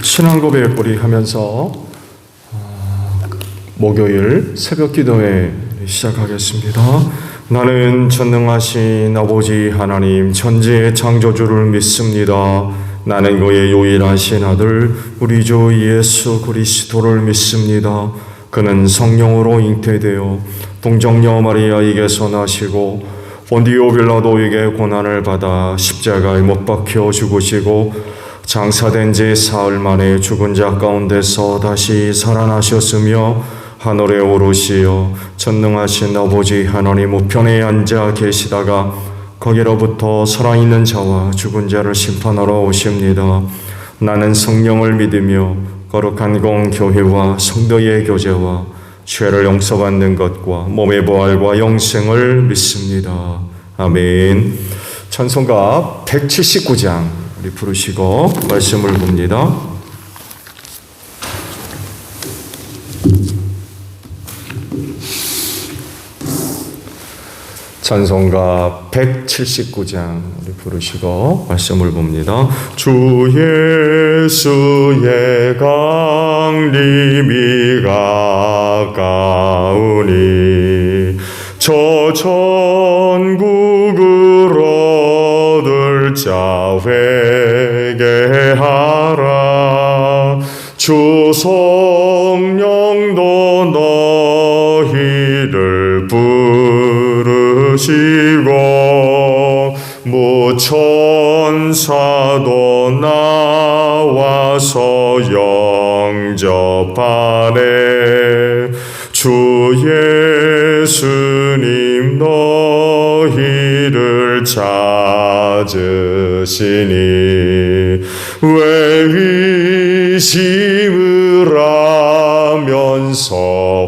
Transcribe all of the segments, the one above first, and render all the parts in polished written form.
신앙고백 우리 하면서 목요일 새벽 기도회 시작하겠습니다. 나는 전능하신 아버지 하나님 천지의 창조주를 믿습니다. 나는 그의 유일하신 아들 우리 주 예수 그리스도를 믿습니다. 그는 성령으로 잉태되어 동정녀 마리아에게서 나시고 본디오 빌라도에게 고난을 받아 십자가에 못 박혀 죽으시고 장사된 지 사흘 만에 죽은 자 가운데서 다시 살아나셨으며 하늘에 오르시어 전능하신 아버지 하나님 우편에 앉아 계시다가 거기로부터 살아있는 자와 죽은 자를 심판하러 오십니다. 나는 성령을 믿으며 거룩한 공교회와 성도의 교제와 죄를 용서받는 것과 몸의 부활과 영생을 믿습니다. 아멘. 찬송가 179장 우리 부르시고 말씀을 봅니다. 찬송가 179장 우리 부르시고 말씀을 봅니다. 주 예수의 강림이 가까우니 저 천국을 얻을 자 회개하라. 주 성령도 너희를 부르시고 무천사도 나와서 영접하네. 주 예수님 너희를 찾으시니 왜 의심을 하면서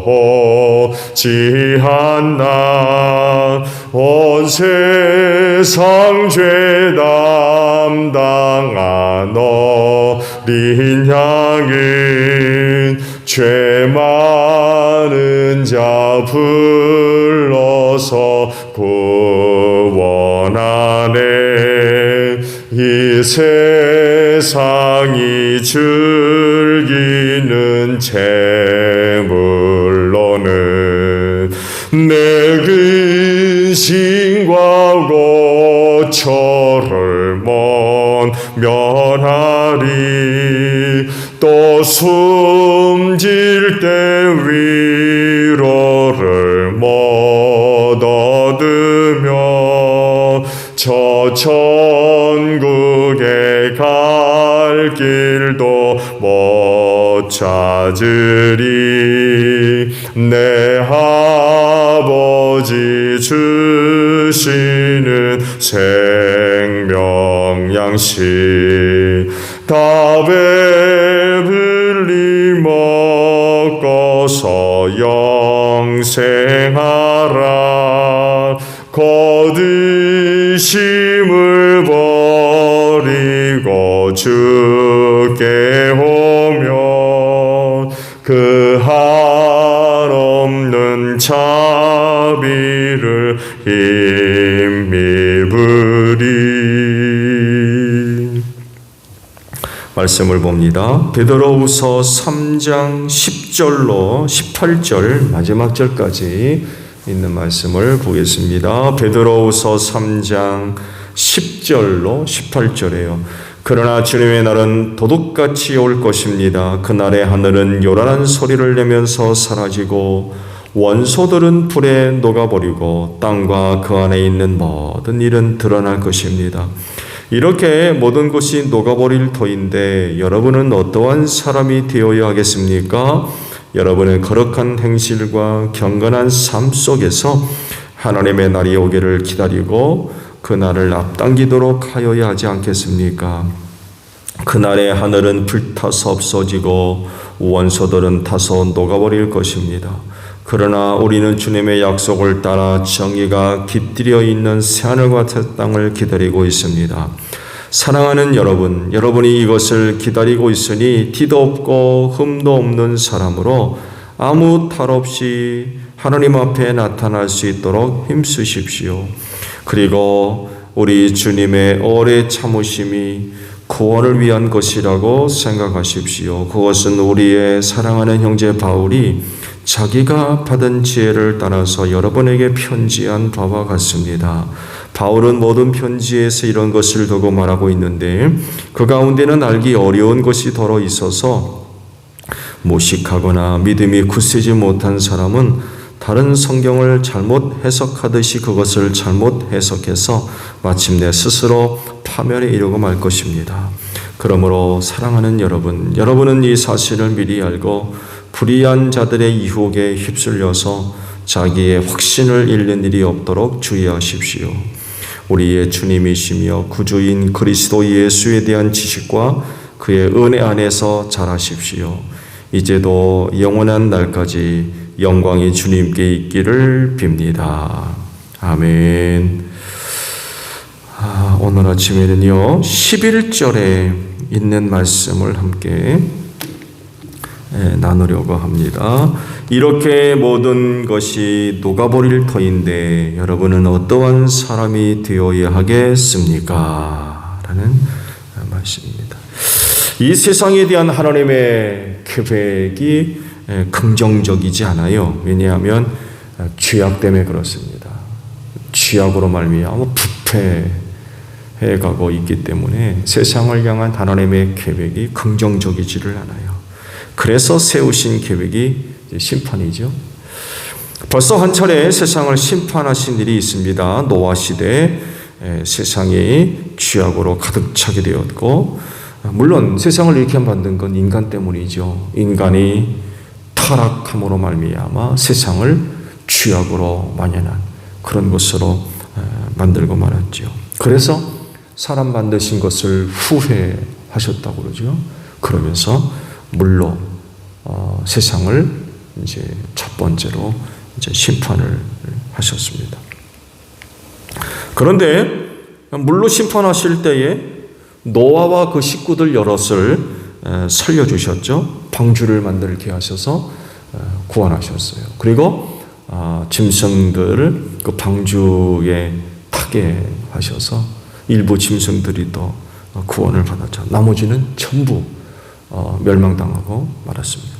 오지 않나. 온 세상 죄 담당한 어린 양은 죄 많은 자 불러서 구원하네. 이 세상이 즐기는 재물로는 내 근심과 고초를 못 면하리. 또 숨질 때 위로를 못 얻으며 저 천국에 갈 길도 못 찾으리. 내 아버지 주시는 생명 양식 다 배불리 먹어서 영생하라. 거드심을 버리고 주께 오면 그 한없는 자비를 힘입으리. 말씀을 봅니다. 베드로후서 3장 10절로 18절 마지막 절까지 있는 말씀을 보겠습니다. 베드로후서 3장 10절로 18절이에요. 그러나 주님의 날은 도둑같이 올 것입니다. 그날에 하늘은 요란한 소리를 내면서 사라지고 원소들은 불에 녹아버리고 땅과 그 안에 있는 모든 일은 드러날 것입니다. 이렇게 모든 것이 녹아버릴 터인데 여러분은 어떠한 사람이 되어야 하겠습니까? 여러분의 거룩한 행실과 경건한 삶 속에서 하나님의 날이 오기를 기다리고 그 날을 앞당기도록 하여야 하지 않겠습니까? 그날에 하늘은 불타서 없어지고 원소들은 타서 녹아버릴 것입니다. 그러나 우리는 주님의 약속을 따라 정의가 깃들여 있는 새하늘과 새 땅을 기다리고 있습니다. 사랑하는 여러분, 여러분이 이것을 기다리고 있으니 티도 없고 흠도 없는 사람으로 아무 탈 없이 하나님 앞에 나타날 수 있도록 힘쓰십시오. 그리고 우리 주님의 오래 참으심이 구원을 위한 것이라고 생각하십시오. 그것은 우리의 사랑하는 형제 바울이 자기가 받은 지혜를 따라서 여러분에게 편지한 바와 같습니다. 바울은 모든 편지에서 이런 것을 두고 말하고 있는데 그 가운데는 알기 어려운 것이 더러 있어서 무식하거나 믿음이 굳세지 못한 사람은 다른 성경을 잘못 해석하듯이 그것을 잘못 해석해서 마침내 스스로 파멸에 이르고 말 것입니다. 그러므로 사랑하는 여러분, 여러분은 이 사실을 미리 알고 불의한 자들의 유혹에 휩쓸려서 자기의 확신을 잃는 일이 없도록 주의하십시오. 우리의 주님이시며 구주인 그리스도 예수에 대한 지식과 그의 은혜 안에서 자라십시오. 이제도 영원한 날까지 영광이 주님께 있기를 빕니다. 아멘. 오늘 아침에는요 11절에 있는 말씀을 함께 나누려고 합니다. 이렇게 모든 것이 녹아버릴 터인데 여러분은 어떠한 사람이 되어야 하겠습니까? 라는 말씀입니다. 이 세상에 대한 하나님의 계획이 긍정적이지 않아요. 왜냐하면 죄악 때문에 그렇습니다. 죄악으로 말미암아 부패해가고 있기 때문에 세상을 향한 하나님의 계획이 긍정적이지를 않아요. 그래서 세우신 계획이 심판이죠. 벌써 한 차례 세상을 심판하신 일이 있습니다. 노아 시대에 세상이 죄악으로 가득 차게 되었고, 물론 세상을 이렇게 만든 건 인간 때문이죠. 인간이 타락함으로 말미암아 세상을 죄악으로 만연한 그런 것으로 만들고 말았죠. 그래서 사람 만드신 것을 후회하셨다고 그러죠. 그러면서 물로 세상을 이제 첫 번째로 이제 심판을 하셨습니다. 그런데 물로 심판하실 때에 노아와 그 식구들 여럿을 살려주셨죠. 방주를 만들게 하셔서 구원하셨어요. 그리고 짐승들을 그 방주에 타게 하셔서 일부 짐승들이 또 구원을 받았죠. 나머지는 전부 멸망당하고 말았습니다.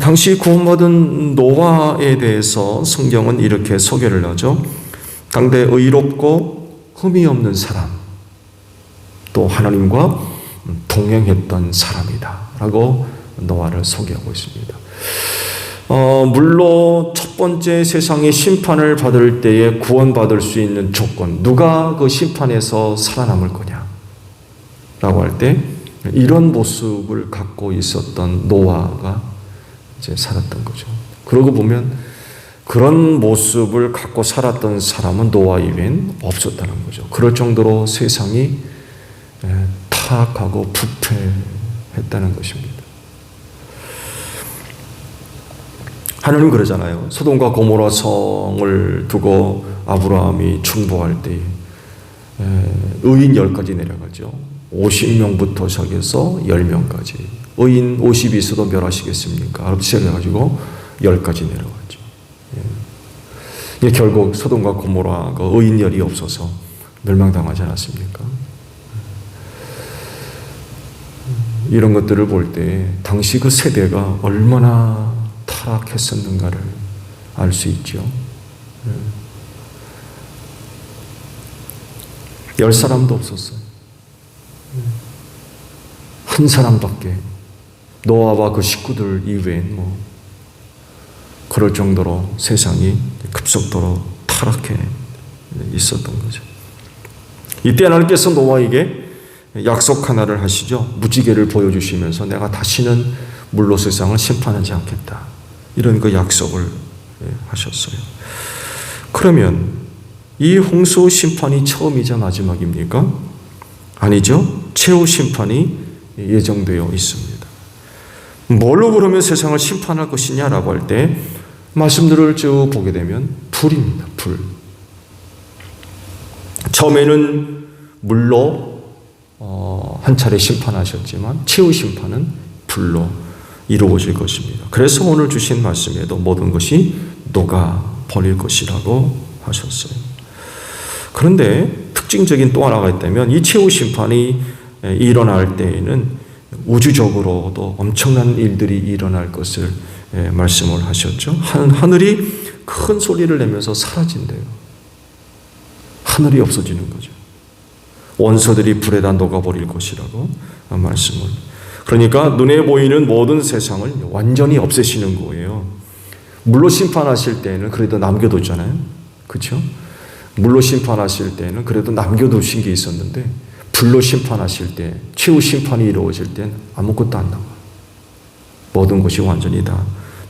당시 구원받은 노아에 대해서 성경은 이렇게 소개를 하죠. 당대 의롭고 흠이 없는 사람, 또 하나님과 동행했던 사람이다 라고 노아를 소개하고 있습니다. 물로 첫 번째 세상의 심판을 받을 때에 구원받을 수 있는 조건, 누가 그 심판에서 살아남을 거냐 라고 할 때 이런 모습을 갖고 있었던 노아가 이제 살았던 거죠. 그러고 보면 그런 모습을 갖고 살았던 사람은 노아 이외엔 없었다는 거죠. 그럴 정도로 세상이 타락하고 부패했다는 것입니다. 하나님 그러잖아요. 소돔과 고모라 성을 두고 아브라함이 충보할 때 의인 10가지 내려가죠. 50명부터 시작해서 10명까지. 의인 50이 있어도 멸하시겠습니까? 그렇게 시작해가지고 10가지 내려갔죠. 결국 소돔과 고모라가 의인 열이 없어서 멸망당하지 않았습니까? 이런 것들을 볼 때 당시 그 세대가 얼마나 타락했었는가를 알 수 있죠. 10사람도 없었어요. 한 사람밖에, 노아와 그 식구들 이외엔 그럴 정도로 세상이 급속도로 타락해 있었던 거죠. 이때 하나님께서 노아에게 약속 하나를 하시죠. 무지개를 보여주시면서 내가 다시는 물로 세상을 심판하지 않겠다. 이런 그 약속을 하셨어요. 그러면 이 홍수 심판이 처음이자 마지막입니까? 아니죠. 최후 심판이 예정되어 있습니다. 뭘로 그러면 세상을 심판할 것이냐라고 할 때 말씀들을 쭉 보게 되면 불입니다. 불. 처음에는 물로 한 차례 심판하셨지만 최후 심판은 불로 이루어질 것입니다. 그래서 오늘 주신 말씀에도 모든 것이 녹아 버릴 것이라고 하셨어요. 그런데 특징적인 또 하나가 있다면 이 최후 심판이 일어날 때에는 우주적으로도 엄청난 일들이 일어날 것을 말씀을 하셨죠. 하늘이 큰 소리를 내면서 사라진대요. 하늘이 없어지는 거죠. 원소들이 불에다 녹아버릴 것이라고 말씀을. 그러니까 눈에 보이는 모든 세상을 완전히 없애시는 거예요. 물로 심판하실 때는 그래도 남겨뒀잖아요. 그렇죠? 물로 심판하실 때는 그래도 남겨두신 게 있었는데 불로 심판하실 때, 최후 심판이 이루어질 때는 아무것도 안 남아요. 모든 것이 완전히 다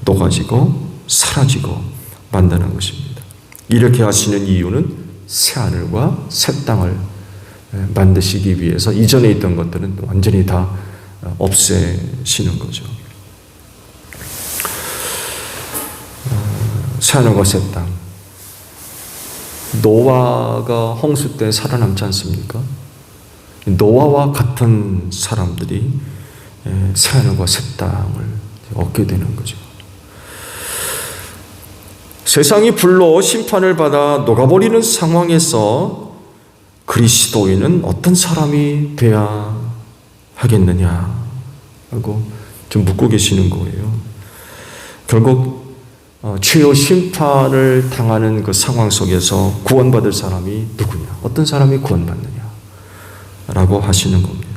녹아지고 사라지고 만드는 것입니다. 이렇게 하시는 이유는 새 하늘과 새 땅을 만드시기 위해서 이전에 있던 것들은 완전히 다 없애시는 거죠. 새 하늘과 새 땅. 노아가 홍수 때 살아남지 않습니까? 노아와 같은 사람들이 새 하늘과 새 땅을 얻게 되는 거죠. 세상이 불로 심판을 받아 녹아버리는 상황에서 그리스도인은 어떤 사람이 돼야 하겠느냐라고 좀 묻고 계시는 거예요. 결국 최후 심판을 당하는 그 상황 속에서 구원받을 사람이 누구냐? 어떤 사람이 구원받느냐라고 하시는 겁니다.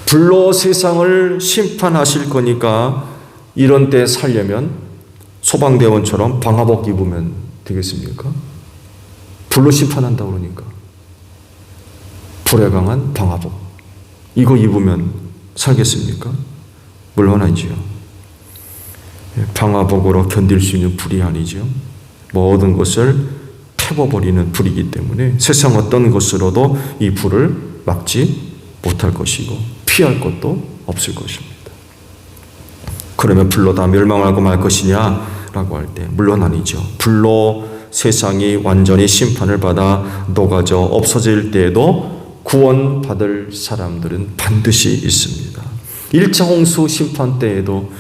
불로 세상을 심판하실 거니까 이런 때 살려면 소방대원처럼 방화복 입으면 되겠습니까? 불로 심판한다 그러니까 불에 강한 방화복 이거 입으면 살겠습니까? 물론 아니지요. 방화복으로 견딜 수 있는 불이 아니죠. 모든 것을 태워버리는 불이기 때문에 세상 어떤 것으로도 이 불을 막지 못할 것이고 피할 것도 없을 것입니다. 그러면 불로 다 멸망하고 말 것이냐라고 할 때 물론 아니죠. 불로 세상이 완전히 심판을 받아 녹아져 없어질 때에도 구원받을 사람들은 반드시 있습니다. 1차 홍수 심판 때에도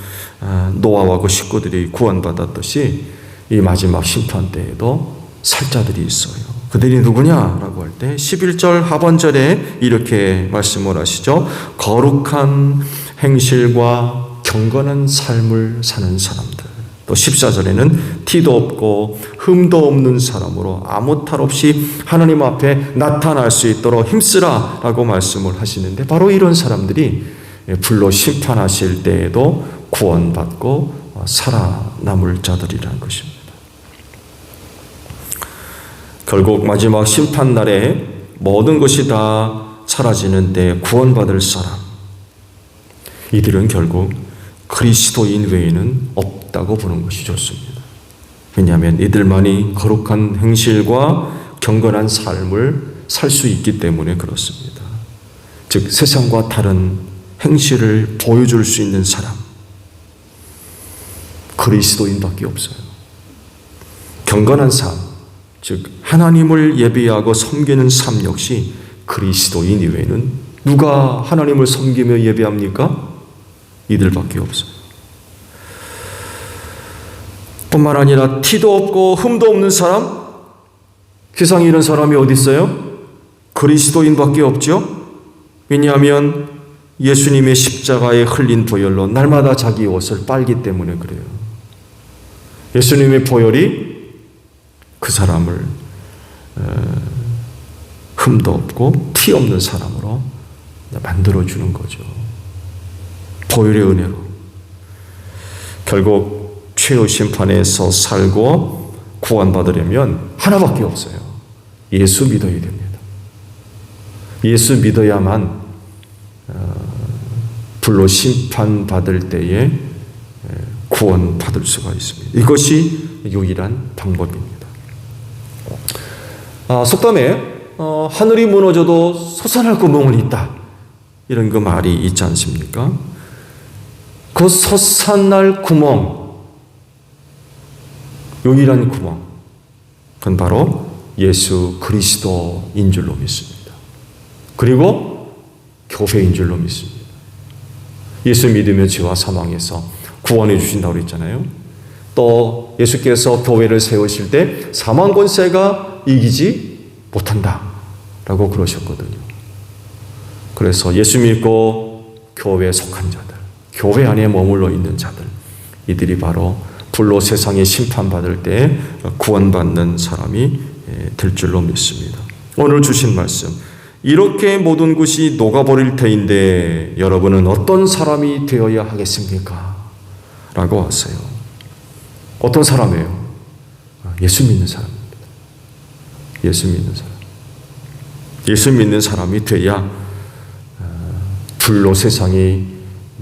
노아와 그 식구들이 구원받았듯이 이 마지막 심판 때에도 살 자들이 있어요. 그들이 누구냐라고 할 때 11절 하반절에 이렇게 말씀을 하시죠. 거룩한 행실과 경건한 삶을 사는 사람들. 또 14절에는 티도 없고 흠도 없는 사람으로 아무 탈 없이 하나님 앞에 나타날 수 있도록 힘쓰라 라고 말씀을 하시는데 바로 이런 사람들이 불로 심판하실 때에도 구원받고 살아남을 자들이라는 것입니다. 결국 마지막 심판날에 모든 것이 다 사라지는 때 구원받을 사람, 이들은 결국 그리스도인 외에는 없다고 보는 것이 좋습니다. 왜냐하면 이들만이 거룩한 행실과 경건한 삶을 살 수 있기 때문에 그렇습니다. 즉 세상과 다른 행실을 보여줄 수 있는 사람, 그리스도인밖에 없어요. 경건한 삶, 즉 하나님을 예배하고 섬기는 삶 역시 그리스도인 이외에는 누가 하나님을 섬기며 예배합니까? 이들밖에 없어요. 뿐만 아니라 티도 없고 흠도 없는 사람, 세상에 이런 사람이 어디 있어요? 그리스도인밖에 없죠. 왜냐하면 예수님의 십자가에 흘린 보혈로 날마다 자기 옷을 빨기 때문에 그래요. 예수님의 보혈이 그 사람을 흠도 없고 티 없는 사람으로 만들어주는 거죠. 보혈의 은혜로. 결국 최후 심판에서 살고 구원받으려면 하나밖에 없어요. 예수 믿어야 됩니다. 예수 믿어야만 불로 심판받을 때에 구원받을 수가 있습니다. 이것이 유일한 방법입니다. 속담에 하늘이 무너져도 솟아날 구멍은 있다. 이런 그 말이 있지 않습니까? 그 솟아날 구멍, 유일한 구멍, 그건 바로 예수 그리스도인 줄로 믿습니다. 그리고 교회인 줄로 믿습니다. 예수 믿으면 죄와 사망에서 구원해 주신다고 그랬잖아요. 또 예수께서 교회를 세우실 때 사망 권세가 이기지 못한다 라고 그러셨거든요. 그래서 예수 믿고 교회에 속한 자들, 교회 안에 머물러 있는 자들, 이들이 바로 불로 세상에 심판받을 때 구원받는 사람이 될 줄로 믿습니다. 오늘 주신 말씀, 이렇게 모든 것이 녹아버릴 터인데 여러분은 어떤 사람이 되어야 하겠습니까? 라고 하세요. 어떤 사람이에요? 예수 믿는 사람입니다. 예수 믿는 사람. 예수 믿는 사람이 돼야 불로 세상이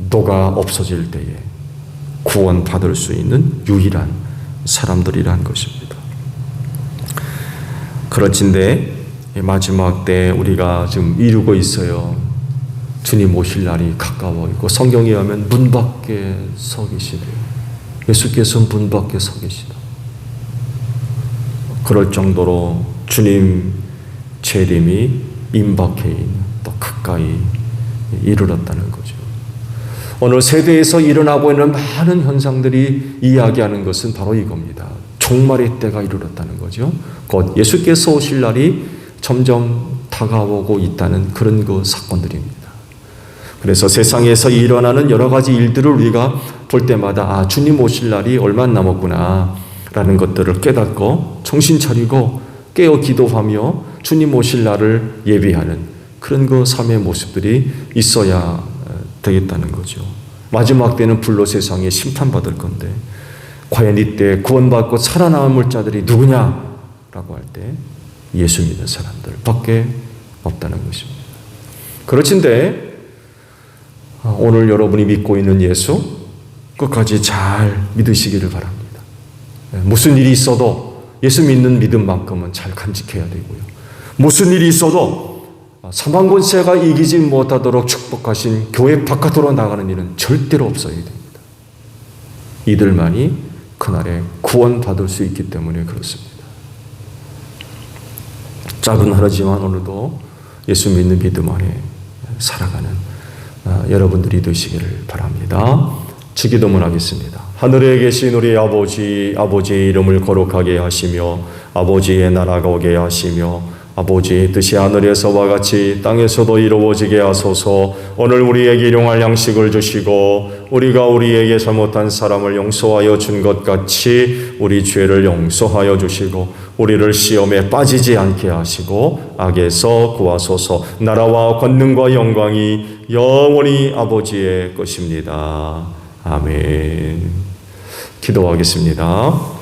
녹아 없어질 때에 구원받을 수 있는 유일한 사람들이란 것입니다. 그렇진데 마지막 때 우리가 지금 이루고 있어요. 주님 오실 날이 가까워 있고 성경에 하면 문 밖에 서 계시대요. 예수께서 문 밖에 서 계시다. 그럴 정도로 주님 재림이 임박해 있는, 또 가까이 이르렀다는 거죠. 오늘 세대에서 일어나고 있는 많은 현상들이 이야기하는 것은 바로 이겁니다. 종말의 때가 이르렀다는 거죠. 곧 예수께서 오실 날이 점점 다가오고 있다는 그런 그 사건들입니다. 그래서 세상에서 일어나는 여러 가지 일들을 우리가 볼 때마다 주님 오실 날이 얼마 남았구나 라는 것들을 깨닫고 정신 차리고 깨어 기도하며 주님 오실 날을 예비하는 그런 그 삶의 모습들이 있어야 되겠다는 거죠. 마지막 때는 불로 세상에 심판받을 건데 과연 이때 구원받고 살아남을 자들이 누구냐라고 할 때 예수 믿는 사람들 밖에 없다는 것입니다. 그렇진데 오늘 여러분이 믿고 있는 예수 끝까지 잘 믿으시기를 바랍니다. 무슨 일이 있어도 예수 믿는 믿음만큼은 잘 간직해야 되고요. 무슨 일이 있어도 사망 권세가 이기지 못하도록 축복하신 교회 바깥으로 나가는 일은 절대로 없어야 됩니다. 이들만이 그날에 구원받을 수 있기 때문에 그렇습니다. 짧은 하루지만 오늘도 예수 믿는 믿음 안에 살아가는 여러분들이 되시기를 바랍니다. 주기도문 하겠습니다. 하늘에 계신 우리 아버지, 아버지의 이름을 거룩하게 하시며 아버지의 나라가 오게 하시며 아버지의 뜻이 하늘에서와 같이 땅에서도 이루어지게 하소서. 오늘 우리에게 일용할 양식을 주시고 우리가 우리에게 잘못한 사람을 용서하여 준 것 같이 우리 죄를 용서하여 주시고 우리를 시험에 빠지지 않게 하시고 악에서 구하소서. 나라와 권능과 영광이 영원히 아버지의 것입니다. 아멘. 기도하겠습니다.